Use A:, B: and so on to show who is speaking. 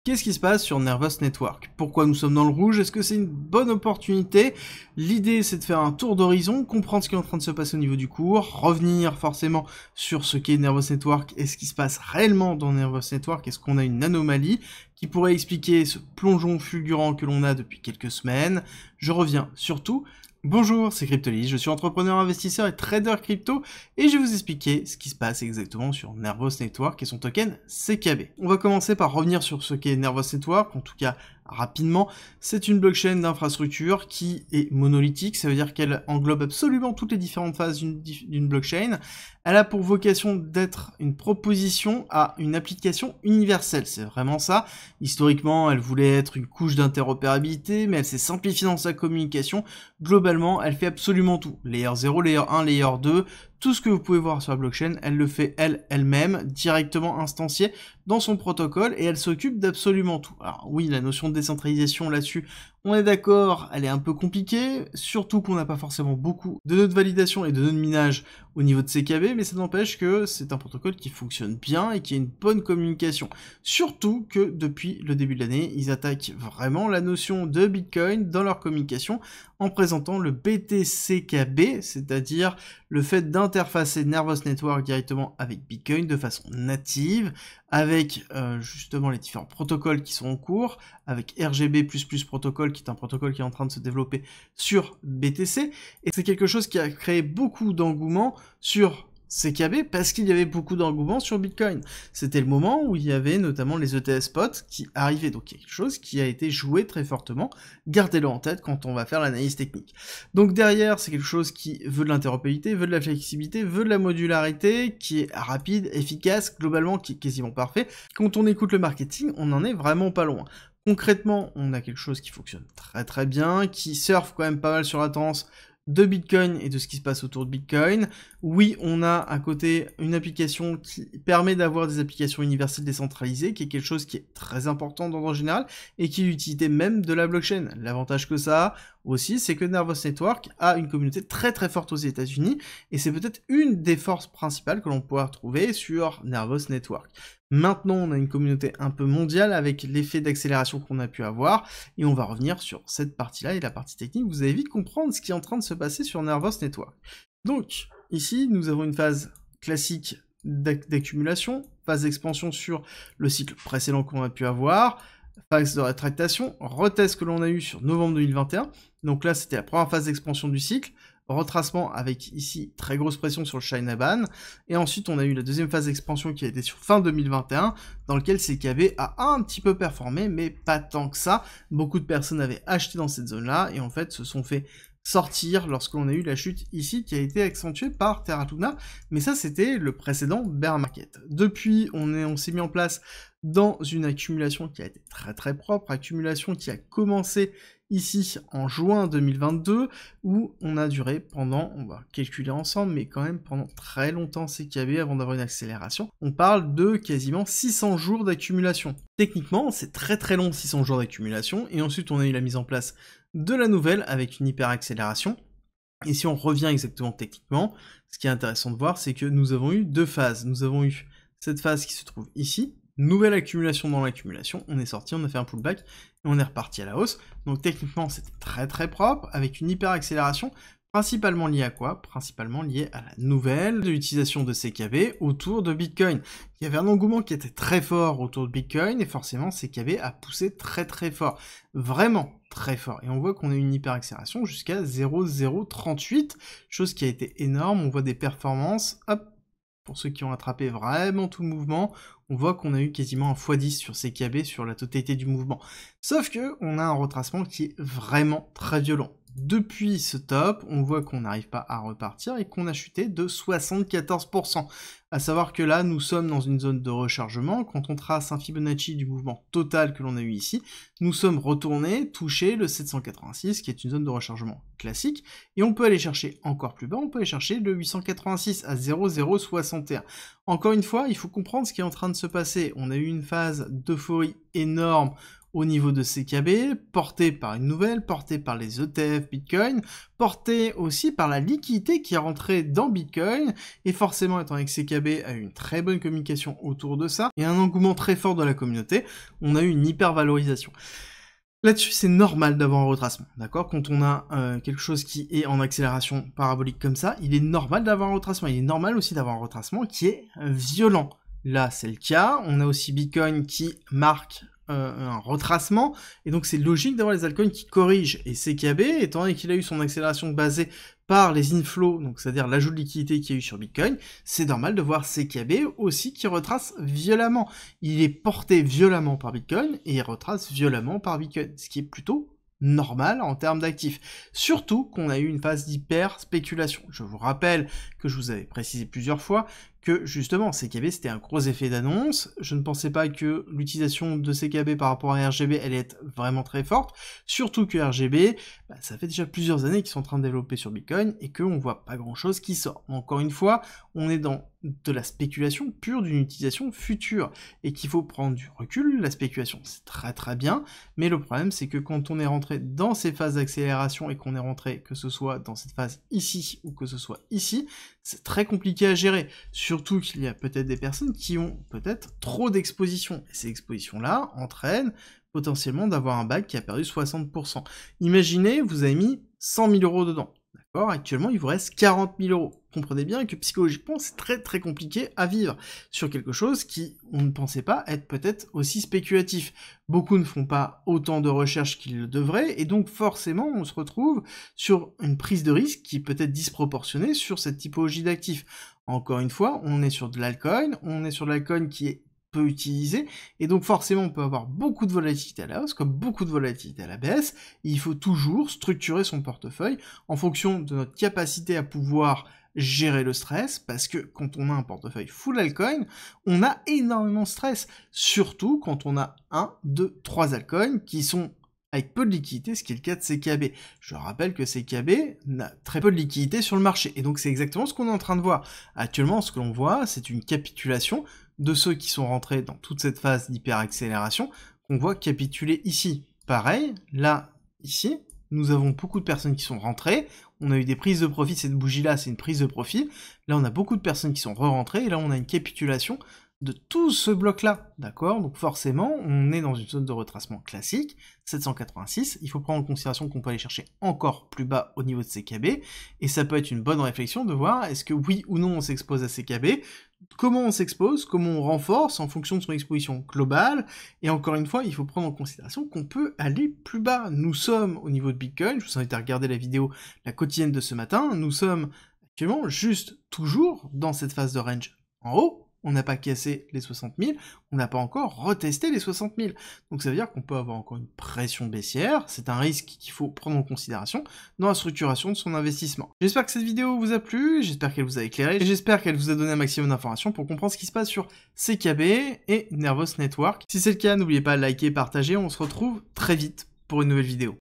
A: Qu'est-ce qui se passe sur Nervous Network? Pourquoi nous sommes dans le rouge? Est-ce que c'est une bonne opportunité? L'idée, c'est de faire un tour d'horizon, comprendre ce qui est en train de se passer au niveau du cours, revenir forcément sur ce qu'est Nervous Network et ce qui se passe réellement dans Nervous Network. Est-ce qu'on a une anomalie qui pourrait expliquer ce plongeon fulgurant que l'on a depuis quelques semaines? Je reviens surtout. Bonjour, c'est Cryptolis, je suis entrepreneur, investisseur et trader crypto et je vais vous expliquer ce qui se passe exactement sur Nervous Network et son token CKB. On va commencer par revenir sur ce qu'est Nervous Network, en tout cas rapidement. C'est une blockchain d'infrastructure qui est monolithique, ça veut dire qu'elle englobe absolument toutes les différentes phases d'une blockchain. Elle a pour vocation d'être une proposition à une application universelle, c'est vraiment ça. Historiquement, elle voulait être une couche d'interopérabilité, mais elle s'est simplifiée dans sa communication. Globalement, elle fait absolument tout. Layer 0, Layer 1, Layer 2, tout ce que vous pouvez voir sur la blockchain, elle le fait elle-même, directement instanciée dans son protocole, et elle s'occupe d'absolument tout. Alors oui, la notion de décentralisation là-dessus, on est d'accord, elle est un peu compliquée, surtout qu'on n'a pas forcément beaucoup de nœuds de validation et de nœuds de minage au niveau de CKB, mais ça n'empêche que c'est un protocole qui fonctionne bien et qui a une bonne communication. Surtout que depuis le début de l'année, ils attaquent vraiment la notion de Bitcoin dans leur communication en présentant le BTCKB, c'est-à-dire le fait d'interfacer Nervous Network directement avec Bitcoin de façon native, avec justement les différents protocoles qui sont en cours, avec RGB++ protocole, qui est un protocole qui est en train de se développer sur BTC, et c'est quelque chose qui a créé beaucoup d'engouement sur CKB parce qu'il y avait beaucoup d'engouement sur Bitcoin. C'était le moment où il y avait notamment les ETF spot qui arrivaient, donc quelque chose qui a été joué très fortement. Gardez-le en tête quand on va faire l'analyse technique. Donc derrière, c'est quelque chose qui veut de l'interopérabilité, veut de la flexibilité, veut de la modularité, qui est rapide, efficace, globalement qui est quasiment parfait. Quand on écoute le marketing, on n'en est vraiment pas loin. Concrètement, on a quelque chose qui fonctionne très très bien, qui surfe quand même pas mal sur la tendance de Bitcoin et de ce qui se passe autour de Bitcoin. Oui, on a à côté une application qui permet d'avoir des applications universelles décentralisées, qui est quelque chose qui est très important dans le général, et qui est l'utilité même de la blockchain. L'avantage que ça a aussi, c'est que Nervous Network a une communauté très très forte aux États-Unis, et c'est peut-être une des forces principales que l'on pourra trouver sur Nervous Network. Maintenant, on a une communauté un peu mondiale avec l'effet d'accélération qu'on a pu avoir, et on va revenir sur cette partie-là et la partie technique. Vous allez vite comprendre ce qui est en train de se passer sur Nervous Network. Donc, ici, nous avons une phase classique d'accumulation, phase d'expansion sur le cycle précédent qu'on a pu avoir, phase de rétractation, retest que l'on a eu sur novembre 2021. Donc là, c'était la première phase d'expansion du cycle, retracement avec ici très grosse pression sur le Shinaban, et ensuite on a eu la deuxième phase d'expansion qui a été sur fin 2021, dans lequel CKB a un petit peu performé, mais pas tant que ça. Beaucoup de personnes avaient acheté dans cette zone-là, et en fait se sont fait sortir lorsqu'on a eu la chute ici qui a été accentuée par Terra Luna, mais ça c'était le précédent bear market. Depuis, on s'est mis en place dans une accumulation qui a été très très propre, accumulation qui a commencé ici en juin 2022, où on a duré pendant, on va calculer ensemble, mais quand même pendant très longtemps CKB avant d'avoir une accélération. On parle de quasiment 600 jours d'accumulation. Techniquement, c'est très très long 600 jours d'accumulation, et ensuite on a eu la mise en place de la nouvelle avec une hyper accélération. Et si on revient exactement techniquement, ce qui est intéressant de voir, c'est que nous avons eu deux phases. Nous avons eu cette phase qui se trouve ici, nouvelle accumulation dans l'accumulation, on est sorti, on a fait un pullback, et on est reparti à la hausse. Donc techniquement, c'était très très propre, avec une hyper accélération, principalement liée à quoi? Principalement liée à la nouvelle de l'utilisation de CKB autour de Bitcoin. Il y avait un engouement qui était très fort autour de Bitcoin, et forcément CKB a poussé très très fort. Vraiment très fort. Et on voit qu'on a une hyper accélération jusqu'à 0,038, chose qui a été énorme. On voit des performances, hop, pour ceux qui ont attrapé vraiment tout le mouvement, on voit qu'on a eu quasiment un x10 sur CKB sur la totalité du mouvement. Sauf que on a un retracement qui est vraiment très violent. Depuis ce top, on voit qu'on n'arrive pas à repartir et qu'on a chuté de 74%. À savoir que là, nous sommes dans une zone de rechargement. Quand on trace un Fibonacci du mouvement total que l'on a eu ici, nous sommes retournés toucher le 786, qui est une zone de rechargement classique, et on peut aller chercher encore plus bas, on peut aller chercher le 886 à 0,061. Encore une fois, il faut comprendre ce qui est en train de se passer. On a eu une phase d'euphorie énorme au niveau de CKB, porté par une nouvelle, porté par les ETF Bitcoin, porté aussi par la liquidité qui est rentrée dans Bitcoin, et forcément, étant donné que CKB a eu une très bonne communication autour de ça, et un engouement très fort de la communauté, on a eu une hyper-valorisation. Là-dessus, c'est normal d'avoir un retracement, d'accord? Quand on a quelque chose qui est en accélération parabolique comme ça, il est normal d'avoir un retracement. Il est normal aussi d'avoir un retracement qui est violent. Là, c'est le cas. On a aussi Bitcoin qui marque un retracement, et donc c'est logique d'avoir les altcoins qui corrigent. Et CKB, étant donné qu'il a eu son accélération basée par les inflows, donc c'est-à-dire l'ajout de liquidité qu'il y a eu sur Bitcoin, c'est normal de voir CKB aussi qui retrace violemment. Il est porté violemment par Bitcoin, et il retrace violemment par Bitcoin, ce qui est plutôt normal en termes d'actifs. Surtout qu'on a eu une phase d'hyper spéculation. Je vous rappelle que je vous avais précisé plusieurs fois que justement CKB c'était un gros effet d'annonce. Je ne pensais pas que l'utilisation de CKB par rapport à RGB allait être vraiment très forte, surtout que RGB, ça fait déjà plusieurs années qu'ils sont en train de développer sur Bitcoin et qu'on voit pas grand chose qui sort. Encore une fois, on est dans de la spéculation pure d'une utilisation future et qu'il faut prendre du recul. La spéculation c'est très très bien, mais le problème c'est que quand on est rentré dans ces phases d'accélération et qu'on est rentré, que ce soit dans cette phase ici ou que ce soit ici, c'est très compliqué à gérer. Surtout qu'il y a peut-être des personnes qui ont peut-être trop d'expositions. Et ces expositions-là entraînent potentiellement d'avoir un bac qui a perdu 60%. Imaginez, vous avez mis 100 000 € dedans. D'accord ? Actuellement, il vous reste 40 000 €. Comprenez bien que psychologiquement, c'est très très compliqué à vivre sur quelque chose qui, on ne pensait pas être peut-être aussi spéculatif. Beaucoup ne font pas autant de recherches qu'ils le devraient, et donc forcément, on se retrouve sur une prise de risque qui peut être disproportionnée sur cette typologie d'actifs. Encore une fois, on est sur de l'altcoin, qui est peu utilisé, et donc forcément on peut avoir beaucoup de volatilité à la hausse, comme beaucoup de volatilité à la baisse, et il faut toujours structurer son portefeuille en fonction de notre capacité à pouvoir gérer le stress, parce que quand on a un portefeuille full altcoin, on a énormément de stress, surtout quand on a 1, 2, 3 altcoins qui sont avec peu de liquidité, ce qui est le cas de CKB. Je rappelle que CKB n'a très peu de liquidité sur le marché, et donc c'est exactement ce qu'on est en train de voir. Actuellement, ce que l'on voit, c'est une capitulation de ceux qui sont rentrés dans toute cette phase d'hyper-accélération, qu'on voit capituler ici. Pareil, là, ici, nous avons beaucoup de personnes qui sont rentrées, on a eu des prises de profit, cette bougie-là, c'est une prise de profit, là on a beaucoup de personnes qui sont re-rentrées, et là on a une capitulation de tout ce bloc-là, d'accord? Donc forcément, on est dans une zone de retracement classique, 786, il faut prendre en considération qu'on peut aller chercher encore plus bas au niveau de CKB, et ça peut être une bonne réflexion de voir est-ce que oui ou non on s'expose à CKB, comment on s'expose, comment on renforce en fonction de son exposition globale, et encore une fois, il faut prendre en considération qu'on peut aller plus bas. Nous sommes au niveau de Bitcoin, je vous invite à regarder la vidéo, la quotidienne de ce matin, nous sommes actuellement juste toujours dans cette phase de range en haut, on n'a pas cassé les 60 000, on n'a pas encore retesté les 60 000. Donc ça veut dire qu'on peut avoir encore une pression baissière, c'est un risque qu'il faut prendre en considération dans la structuration de son investissement. J'espère que cette vidéo vous a plu, j'espère qu'elle vous a éclairé, et j'espère qu'elle vous a donné un maximum d'informations pour comprendre ce qui se passe sur CKB et Nervos Network. Si c'est le cas, n'oubliez pas de liker, partager, on se retrouve très vite pour une nouvelle vidéo.